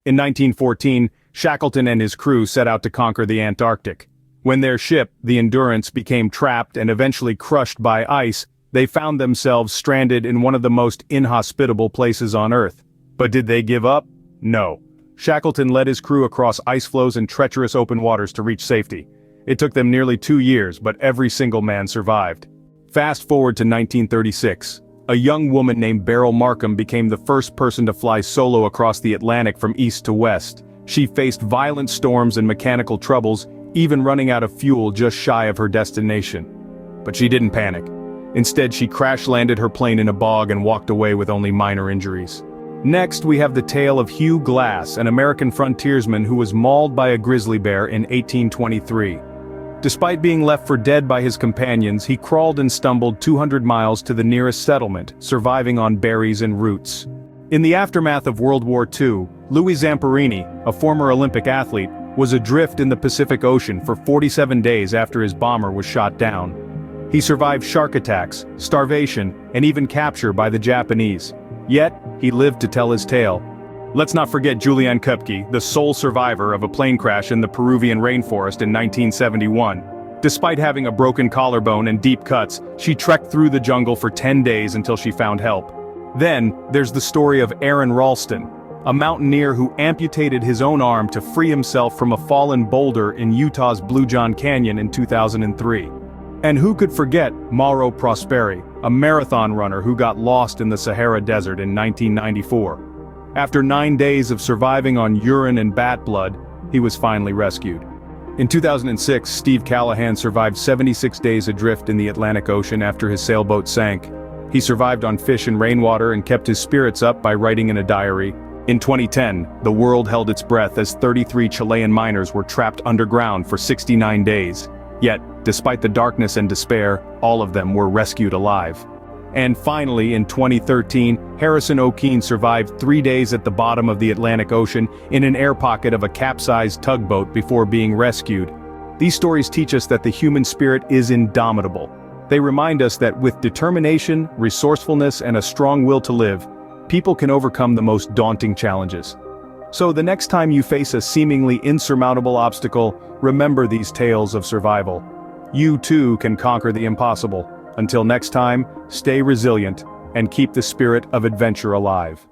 In 1914, Shackleton and his crew set out to conquer the Antarctic. When their ship, the Endurance, became trapped and eventually crushed by ice, they found themselves stranded in one of the most inhospitable places on Earth. But did they give up? No. Shackleton led his crew across ice floes and treacherous open waters to reach safety. It took them nearly 2 years, but every single man survived. Fast forward to 1936. A young woman named Beryl Markham became the first person to fly solo across the Atlantic from east to west. She faced violent storms and mechanical troubles, even running out of fuel just shy of her destination. But she didn't panic. Instead, she crash-landed her plane in a bog and walked away with only minor injuries. Next, we have the tale of Hugh Glass, an American frontiersman who was mauled by a grizzly bear in 1823. Despite being left for dead by his companions, he crawled and stumbled 200 miles to the nearest settlement, surviving on berries and roots. In the aftermath of World War II, Louis Zamperini, a former Olympic athlete, was adrift in the Pacific Ocean for 47 days after his bomber was shot down. He survived shark attacks, starvation, and even capture by the Japanese. Yet, he lived to tell his tale. Let's not forget Juliane Koepke, the sole survivor of a plane crash in the Peruvian rainforest in 1971. Despite having a broken collarbone and deep cuts, she trekked through the jungle for 10 days until she found help. Then, there's the story of Aaron Ralston, a mountaineer who amputated his own arm to free himself from a fallen boulder in Utah's Blue John Canyon in 2003. And who could forget Mauro Prosperi, a marathon runner who got lost in the Sahara Desert in 1994. After 9 days of surviving on urine and bat blood, he was finally rescued. In 2006, Steve Callahan survived 76 days adrift in the Atlantic Ocean after his sailboat sank. He survived on fish and rainwater and kept his spirits up by writing in a diary. In 2010, the world held its breath as 33 Chilean miners were trapped underground for 69 days. Yet, despite the darkness and despair, all of them were rescued alive. And finally, in 2013, Harrison O'Keefe survived 3 days at the bottom of the Atlantic Ocean in an air pocket of a capsized tugboat before being rescued. These stories teach us that the human spirit is indomitable. They remind us that with determination, resourcefulness, and a strong will to live, people can overcome the most daunting challenges. So the next time you face a seemingly insurmountable obstacle, remember these tales of survival. You too can conquer the impossible. Until next time, stay resilient and keep the spirit of adventure alive.